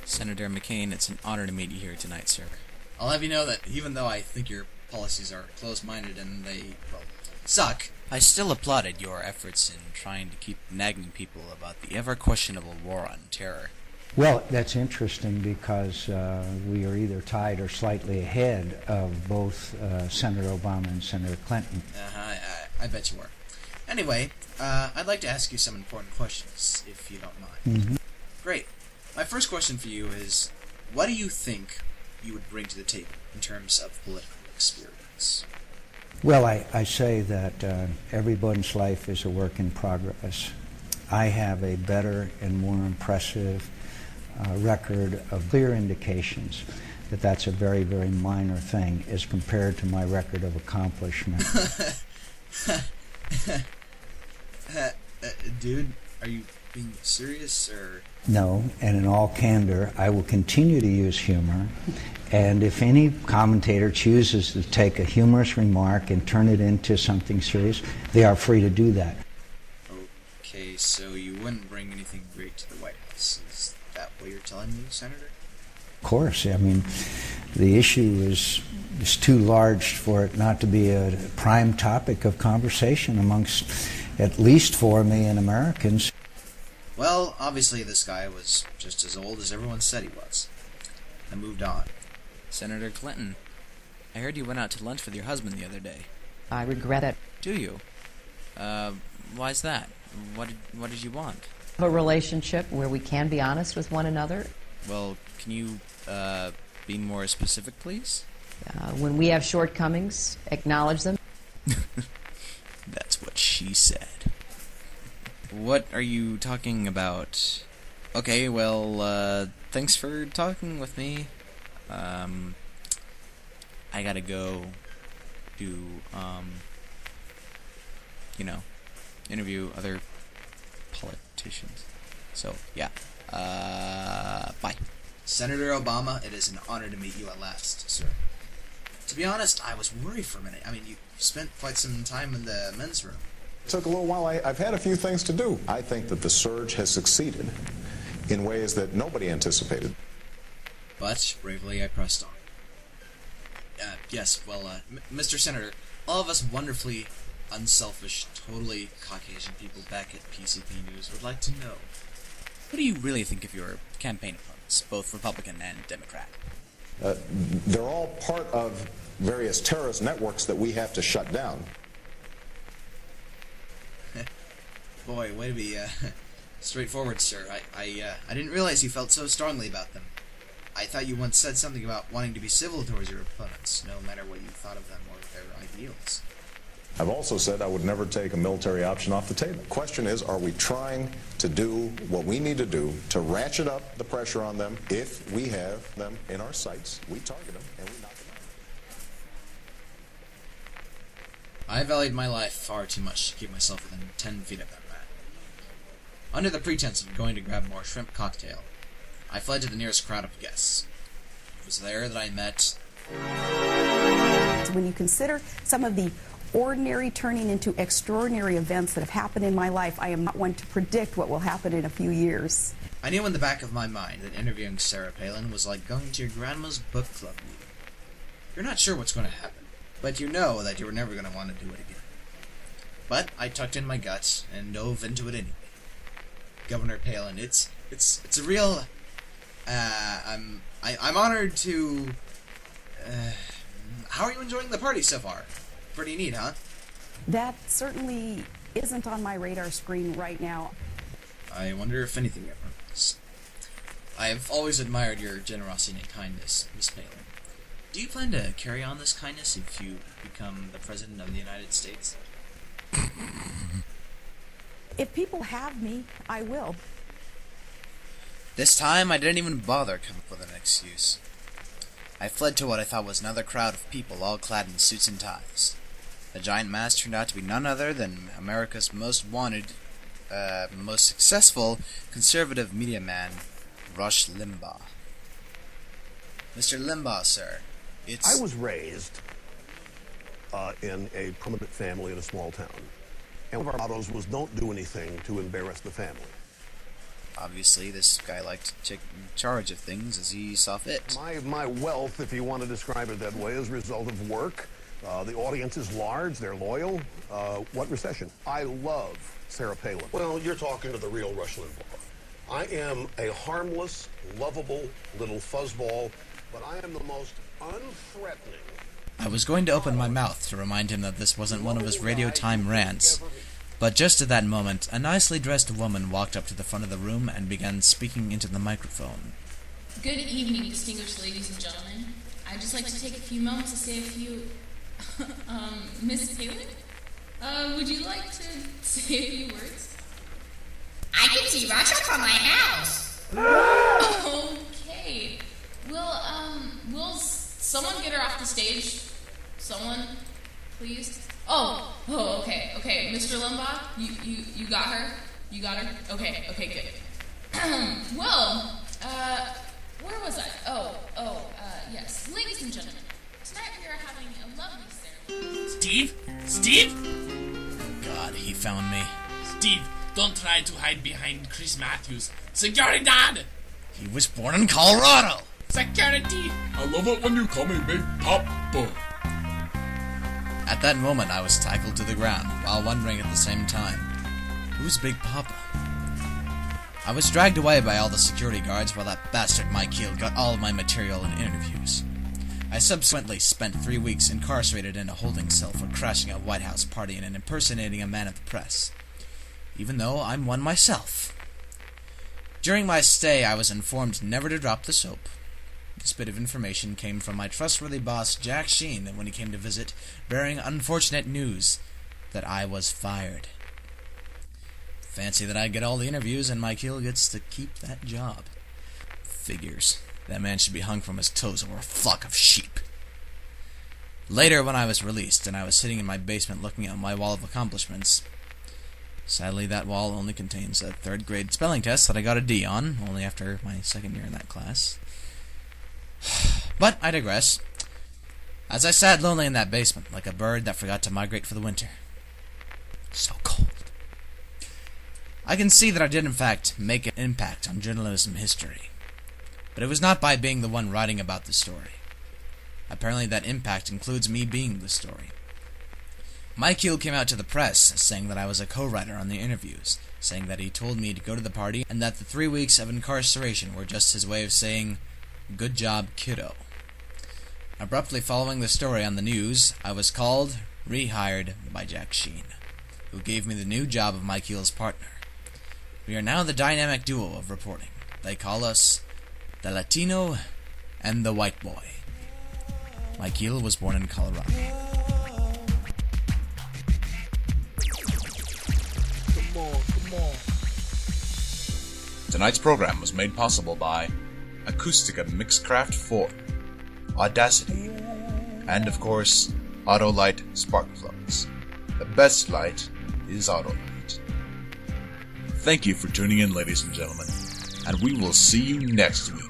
Senator McCain, it's an honor to meet you here tonight, sir. I'll have you know that even though I think your policies are close-minded and they, well, suck, I still applauded your efforts in trying to keep nagging people about the ever-questionable war on terror. Well, that's interesting because we are either tied or slightly ahead of both Senator Obama and Senator Clinton. I bet you were. Anyway, I'd like to ask you some important questions, if you don't mind. Mm-hmm. Great. My first question for you is, what do you think you would bring to the table in terms of political experience? Well, I say that everybody's life is a work in progress. I have a better and more impressive record of clear indications that that's a very, very minor thing as compared to my record of accomplishment. Dude, are you being serious, or...? No, and in all candor, I will continue to use humor, and if any commentator chooses to take a humorous remark and turn it into something serious, they are free to do that. Okay, so you wouldn't bring anything great to the White House. Is that what you're telling me, Senator? Of course. I mean, the issue is too large for it not to be a prime topic of conversation amongst at least 4 million Americans. Well, obviously this guy was just as old as everyone said he was. I moved on. Senator Clinton, I heard you went out to lunch with your husband the other day. I regret it. Do you? Why's that? What did you want? A relationship where we can be honest with one another. Well, can you, be more specific, please? When we have shortcomings, acknowledge them. That's what she said. What are you talking about? Okay, well, thanks for talking with me. I gotta go do, interview other politicians. So, yeah. Bye. Senator Obama, it is an honor to meet you at last, sir. To be honest, I was worried for a minute. I mean, you spent quite some time in the men's room. It took a little while. I've had a few things to do. I think that the surge has succeeded in ways that nobody anticipated. But, bravely, I pressed on. Yes, well, Mr. Senator, all of us wonderfully unselfish, totally Caucasian people back at PCP News would like to know. What do you really think of your campaign opponents, both Republican and Democrat? They're all part of various terrorist networks that we have to shut down. Boy, way to be straightforward, sir. I didn't realize you felt so strongly about them. I thought you once said something about wanting to be civil towards your opponents, no matter what you thought of them or their ideals. I've also said I would never take a military option off the table. The question is, are we trying to do what we need to do to ratchet up the pressure on them? If we have them in our sights, we target them and we knock them out. I valued my life far too much to keep myself within 10 feet of that man. Under the pretense of going to grab more shrimp cocktail, I fled to the nearest crowd of guests. It was there that I met... When you consider some of the ordinary turning into extraordinary events that have happened in my life, I am not one to predict what will happen in a few years. I knew in the back of my mind that interviewing Sarah Palin was like going to your grandma's book club meeting. You're not sure what's going to happen, but you know that you're never going to want to do it again. But I tucked in my guts and dove into it anyway. Governor Palin, it's a real... I'm honored to... how are you enjoying the party so far? Pretty neat, huh? That certainly isn't on my radar screen right now. I wonder if anything ever is. I have always admired your generosity and kindness, Miss Palin. Do you plan to carry on this kindness if you become the President of the United States? If people have me, I will. This time, I didn't even bother coming up with an excuse. I fled to what I thought was another crowd of people all clad in suits and ties. The giant mass turned out to be none other than America's most wanted, most successful conservative media man, Rush Limbaugh. Mr. Limbaugh, sir, I was raised in a prominent family in a small town. And one of our mottos was, don't do anything to embarrass the family. Obviously, this guy liked to take charge of things as he saw fit. My wealth, if you want to describe it that way, is a result of work. The audience is large. They're loyal. What recession? I love Sarah Palin. Well, you're talking to the real Rush Limbaugh. I am a harmless, lovable little fuzzball, but I am the most unthreatening. I was going to open my mouth to remind him that this wasn't one of his radio time rants, but just at that moment, a nicely dressed woman walked up to the front of the room and began speaking into the microphone. Good evening, distinguished ladies and gentlemen. I'd just like to take a few moments to say a few... Miss Palin? Would you like to say a few words? I can see Russia from my house. Okay. Will someone get her off the stage? Someone, please? Okay. Mr. Limbaugh, you got her? You got her? Okay, good. Well, where was I? Yes. Ladies and gentlemen, tonight we are having a lovely ceremony. Steve? God, he found me. Steve, don't try to hide behind Chris Matthews. Seguridad! He was born in Colorado! Security! I love it when you call me Big Papa. At that moment, I was tackled to the ground, while wondering at the same time, who's Big Papa? I was dragged away by all the security guards while that bastard Mike Heel got all of my material and interviews. I subsequently spent 3 weeks incarcerated in a holding cell for crashing a White House party and impersonating a man of the press, even though I'm one myself. During my stay, I was informed never to drop the soap. This bit of information came from my trustworthy boss, Jack Sheen, when he came to visit, bearing unfortunate news that I was fired. Fancy that I get all the interviews and Mike Hill gets to keep that job. Figures. That man should be hung from his toes over a flock of sheep. Later, when I was released, and I was sitting in my basement looking at my wall of accomplishments, sadly that wall only contains a 3rd grade spelling test that I got a D on, only after my 2nd year in that class. But I digress. As I sat lonely in that basement, like a bird that forgot to migrate for the winter. So cold. I can see that I did in fact make an impact on journalism history. But it was not by being the one writing about the story. Apparently that impact includes me being the story. Mike Heel came out to the press, saying that I was a co-writer on the interviews, saying that he told me to go to the party, and that the 3 weeks of incarceration were just his way of saying, "Good job, kiddo." Abruptly following the story on the news, I was called, rehired by Jack Sheen, who gave me the new job of Mike Heel's partner. We are now the dynamic duo of reporting. They call us the Latino and the White Boy. Mike Heel was born in Colorado. Come on. Tonight's program was made possible by Acoustica Mixcraft 4, Audacity, and of course, Autolite spark plugs. The best light is Autolite. Thank you for tuning in, ladies and gentlemen, and we will see you next week.